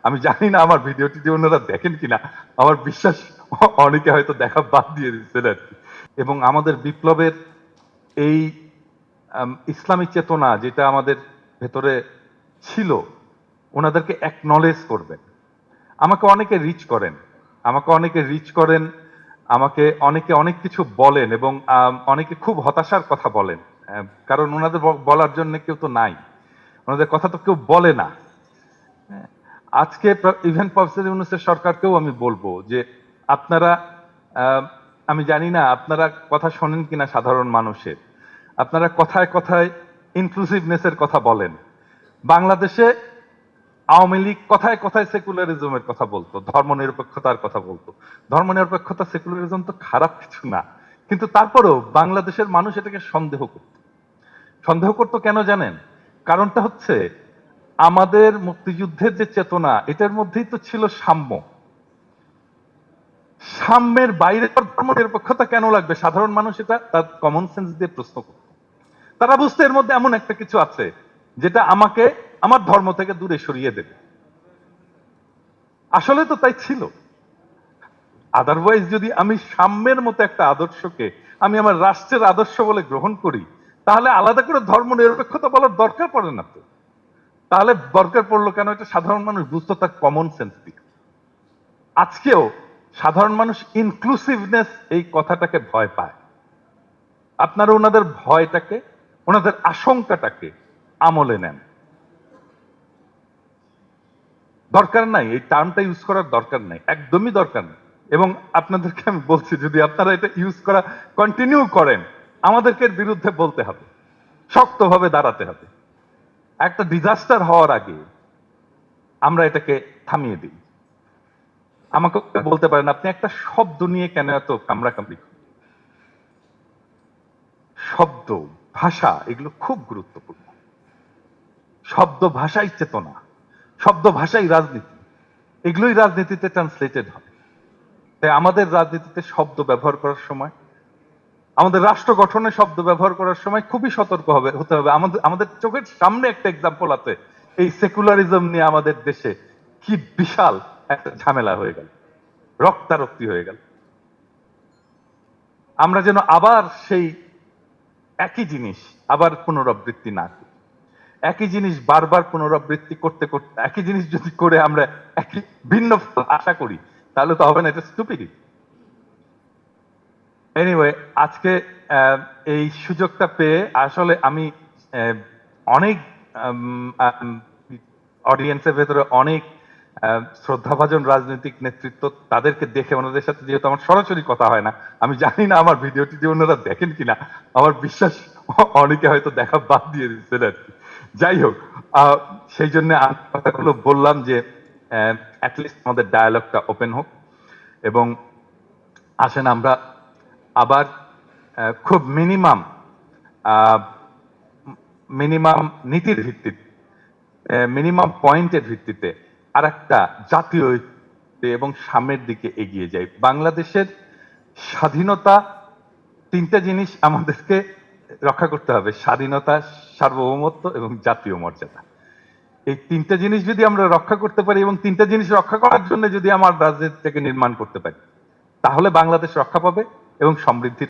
আমি জানি না আমার ভিডিওটি যে ওনারা দেখেন কিনা, আমার বিশ্বাস অনেকে হয়তো দেখা বাদ দিয়ে দিচ্ছেন আর কি। এবং আমাদের বিপ্লবের এই ইসলামী চেতনা যেটা আমাদের ভেতরে ছিল, ওনাদেরকে অ্যাকনলেজ করবেন। আমাকে অনেকে রিচ করেন, আমাকে অনেকে অনেক কিছু বলেন এবং অনেকে খুব হতাশার কথা বলেন, কারণ ওনাদের বলার জন্য কেউ তো নাই, ওনাদের কথা তো কেউ বলে না। আজকে ইভেন প্রফেসর ইউনূসের সরকারকেও আমি বলবো যে আপনারা, আমি জানি না আপনারা কথা শোনেন কিনা সাধারণ মানুষের, আপনারা কথায় কথায় ইনক্লুসিভনেসের কথা বলেন। বাংলাদেশে আওয়ামী লীগ কথায় কথায় সেকুলারিজমের কথা বলতো, ধর্মনিরপেক্ষতার কথা বলতো। ধর্মনিরপেক্ষতা, সেকুলারিজম তো খারাপ কিছু না, কিন্তু তারপরেও বাংলাদেশের মানুষ এটাকে সন্দেহ করতো কেন জানেন? কারণটা হচ্ছে আমাদের মুক্তিযুদ্ধের যে চেতনা, এটার মধ্যেই তো ছিল সাম্যের বাইরে ধর্মনিরপেক্ষতা কেন লাগবে? সাধারণ মানুষ এটা তার কমন সেন্স দিয়ে প্রশ্ন করত। তারা বুঝতে এর মধ্যে এমন একটা কিছু আছে যেটা আমাকে আমার ধর্ম থেকে দূরে সরিয়ে দেবে। আসলে তো তাই ছিল। আদারওয়াইজ যদি আমি সাম্যের মতো একটা আদর্শকে আমি আমার রাষ্ট্রের আদর্শ বলে গ্রহণ করি, তাহলে আলাদা করে ধর্ম নিরপেক্ষতা বলার দরকার পড়ে না তো। তাহলে দরকার পড়লো কেন? এটা সাধারণ মানুষ বুঝতো, তার কমন সেন্স দিয়ে। আজকেও সাধারণ মানুষ ইনক্লুসিভনেস এই কথাটাকে ভয় পায়। আপনারা ওনাদের ভয়টাকে, ওনাদের আশঙ্কাটাকে আমলে নেন। দরকার নাই, এই টার্মটা ইউজ করার দরকার নাই, একদমই দরকার নেই। এবং আপনাদেরকে আমি বলছি, যদি আপনারা এটা ইউজ করা কন্টিনিউ করেন, আমাদেরকে এর বিরুদ্ধে বলতে হবে, শক্তভাবে দাঁড়াতে হবে। একটা ডিজাস্টার হওয়ার আগে আমরা এটাকে থামিয়ে দিই। আমাকে বলতে পারেন আপনি একটা শব্দ নিয়ে কেন এত কামড়াকামড়ি? শব্দ, ভাষা, এগুলো খুব গুরুত্বপূর্ণ। শব্দ ভাষাই চেতনা, শব্দ ভাষাই রাজনীতি, এগুলোই রাজনীতিতে ট্রান্সলেটেড হয়। তাই আমাদের রাজনীতিতে শব্দ ব্যবহার করার সময়, আমাদের রাষ্ট্র গঠনে শব্দ ব্যবহার করার সময় খুবই সতর্ক হতে হবে। আমাদের চোখের সামনে একটা এক্সাম্পল আছে, এই সেকুলারিজম নিয়ে আমাদের দেশে কি বিশাল একটা ঝামেলা হয়ে গেল, রক্তারক্তি হয়ে গেল। আমরা যেন আবার সেই একই জিনিস আবার পুনরাবৃত্তি না করি। একই জিনিস বারবার পুনরাবৃত্তি করতে করতে, একই জিনিস যদি করে আমরা একই ভিন্ন ফল আশা করি, তাহলে তো হবে না, এটা স্টুপিডিটি। এনিওয়ে, আজকে এই সুযোগটা পেয়ে আসলে আমি অনেক অডিয়েন্সের ভেতরে অনেক শ্রদ্ধাভাজন রাজনৈতিক নেতৃত্ব, তাদেরকে দেখে, ওনাদের সাথে যেহেতু আমার সরাসরি কথা হয় না, আমি জানি না আমার ভিডিওটি যে ওনারা দেখেন কিনা, আমার বিশ্বাস অনেকে হয়তো দেখা বাদ দিয়ে দিচ্ছেন আর কি। যাই হোক, সেই জন্য আমি কথাগুলো বললাম যে অ্যাটলিস্ট আমাদের ডায়ালগটা ওপেন হোক, এবং আসেন আমরা আবার খুব মিনিমাম নীতির ভিত্তিতে, মিনিমাম পয়েন্টের ভিত্তিতে আর একটা জাতীয় এবং সামনের দিকে এগিয়ে যাই। বাংলাদেশের স্বাধীনতা, তিনটা জিনিস আমাদেরকে রক্ষা করতে হবে: স্বাধীনতা, সার্বভৌমত্ব এবং জাতীয় মর্যাদা। এই তিনটা জিনিস যদি আমরা রক্ষা করতে পারি, এবং তিনটা জিনিস রক্ষা করার জন্য যদি আমার রাজনীতিটাকে নির্মাণ করতে পারি, তাহলে বাংলাদেশ রক্ষা পাবে এবং সমৃদ্ধির